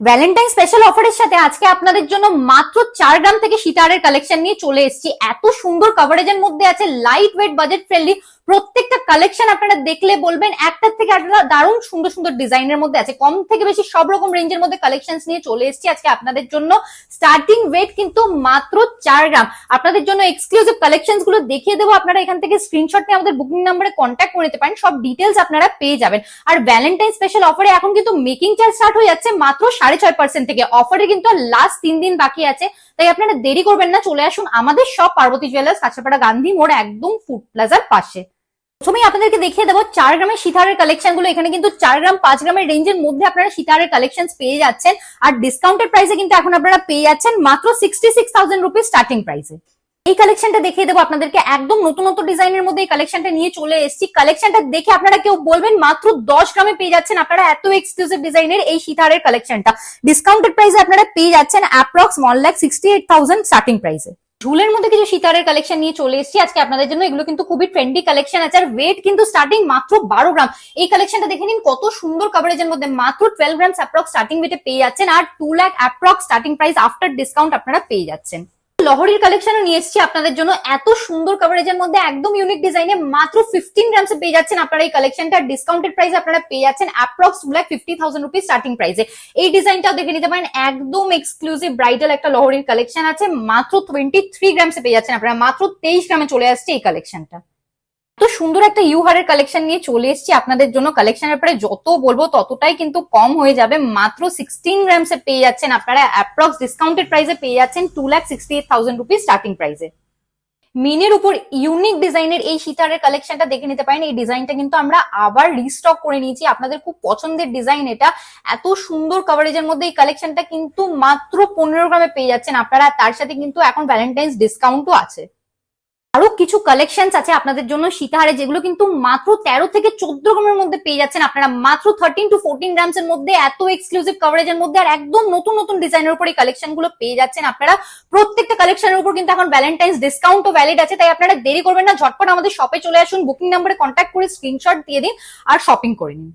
Valentine special অফারের সাথে আজকে আপনাদের জন্য মাত্র 4 গ্রাম থেকে সীতাহারের কালেকশন নিয়ে চলে এসেছি। এত সুন্দর কভারেজের মধ্যে আছে, লাইট ওয়েট, বাজেট ফ্রেন্ডলি। প্রত্যেকটা কালেকশন আপনারা দেখলে বলবেন একটার থেকে একটা দারুণ সুন্দর সুন্দর ডিজাইনের মধ্যে আছে। কম থেকে বেশি সব রকম রেঞ্জের মধ্যে কালেকশন নিয়ে চলে এসেছি আজকে আপনাদের জন্য। স্টার্টিং ওয়েট কিন্তু মাত্র 4 গ্রাম। আপনাদের জন্য এক্সক্লুসিভ কালেকশন গুলো দেখিয়ে দেবো। আপনারা এখান থেকে স্ক্রিনশট নিয়ে আমাদের বুকিং নাম্বারে কন্ট্যাক্ট করে নিতে পারেন, সব ডিটেলস আপনারা পেয়ে যাবেন। আর ভ্যালেন্টাইন স্পেশাল অফারে এখন কিন্তু মেকিং চার্জ স্টার্ট হয়ে যাচ্ছে মাত্র 6.5% থেকে। অফারে কিন্তু লাস্ট 3 দিন বাকি আছে, তাই আপনারা দেরি করবেন না, চলে আসুন আমাদের সব পার্বতী জুয়েলার্স, কাঁচরাপাড়া গান্ধী মোড়, একদম ফুড প্লাজার পাশে। প্রথমেই আপনাদেরকে দেখিয়ে দেবো 4 গ্রামের সীতাহারের কালেকশন গুলো। এখানে কিন্তু 4 গ্রাম 5 গ্রামের রেঞ্জের মধ্যে আপনারা সীতাহারের কালেকশন পেয়ে যাচ্ছেন। আর ডিসকাউন্টেড প্রাইসে কিন্তু এখন আপনারা পেয়ে যাচ্ছেন মাত্র 66,000 রুপিস স্টার্টিং প্রাইসে। এই কালেকশনটা দেখিয়ে দেবো আপনাদেরকে, একদম নতুন নতুন ডিজাইনের মধ্যে এই কালেকশনটা নিয়ে চলে এসেছি। কালেকশনটা দেখে আপনারা কেউ বলবেন মাত্র 10 গ্রামে পেয়ে যাচ্ছেন আপনারা এত এক্সক্লুসিভ ডিজাইনের এই সীতাহারের কালেকশনটা। ডিসকাউন্টেড প্রাইসে আপনারা পেয়ে যাচ্ছেন অ্যাপ্রক্স 1,68,000 স্টার্টিং প্রাইসে। ঝুলের মধ্যে কিছু সীতাহারের কালেকশন নিয়ে চলে এসেছি আজকে আপনাদের জন্য। এগুলো কিন্তু খুবই ট্রেন্ডি কালেকশন আছে, আর ওয়েট কিন্তু স্টার্টিং মাত্র 12 গ্রাম। এই কালেকশনটা দেখে নিন, কত সুন্দর কভারেজের মধ্যে মাত্র 12 গ্রাম অ্যাপ্রক্স স্টার্টিং ওয়েটে পেয়ে যাচ্ছেন। আর 2 lakh approx starting price after discount আপনারা পেয়ে যাচ্ছেন। লহরির কালেকশনও নিয়ে এসেছি আপনাদের জন্য এত সুন্দর কভারেজের মধ্যে, একদম ইউনিক ডিজাইনে মাত্র 15 গ্রামসে পেয়ে যাচ্ছেন আপনারা এই কালেকশনটা। ডিসকাউন্টেড প্রাইস আপনারা পেয়ে যাচ্ছেন অ্যাপ্রক্স 2,50,000 রুপিস স্টার্টিং প্রাইসে। এই ডিজাইনটাও দেখে নিতে পারেন, একদম এক্সক্লুসিভ ব্রাইডাল একটা লহরির কালেকশন আছে। মাত্র 23 গ্রামসে পেয়ে যাচ্ছেন আপনারা, মাত্র 23 গ্রামে চলে আসছে এই কালেকশনটা। তো সুন্দর একটা ইউহারের কালেকশন নিয়ে চলে এসেছি আপনাদের জন্য। কালেকশনের পরে যত বলবো ততটাই কিন্তু কম হয়ে যাবে। মাত্র 16 গ্রামসে পেয়ে যাচ্ছেন আপনারা অ্যাপ্রক্স ডিসকাউন্টেড প্রাইসে পেয়ে যাচ্ছেন 2,68,000 রুপিস স্টার্টিং প্রাইসে। মিনের উপর ইউনিক ডিজাইনের এই সীতাহারের কালেকশনটা দেখে নিতে পারেন। এই ডিজাইনটা কিন্তু আমরা আবার রিস্টক করে নিয়েছি, আপনাদের খুব পছন্দের ডিজাইন এটা। এত সুন্দর কভারেজের মধ্যে এই কালেকশনটা কিন্তু মাত্র 15 গ্রামে পেয়ে যাচ্ছেন আপনারা। তার সাথে কিন্তু এখন ভ্যালেন্টাইন্স ডিসকাউন্টও আছে। আরো কিছু কালেকশন আছে আপনাদের জন্য সীতাহারে, যেগুলো কিন্তু মাত্র 13 থেকে 14 গ্রামের মধ্যে পেয়ে যাচ্ছেন আপনারা। মাত্র 13 to 14 গ্রামস এর মধ্যে এত এক্সক্লুসিভ কভারেজের মধ্যে, আর একদম নতুন নতুন ডিজাইনের উপর এই কালেকশন গুলো পেয়ে যাচ্ছেন আপনারা। প্রত্যেকটা কালেকশনের উপর কিন্তু এখন ভ্যালেন্টাইন্স ডিসকাউন্টও ভ্যালিড আছে, তাই আপনারা দেরি করবেন না, ঝটপট আমাদের শপে চলে আসুন, বুকিং নাম্বারে কন্ট্যাক্ট করে স্ক্রিনশট দিয়ে দিন আর শপিং করে নিন।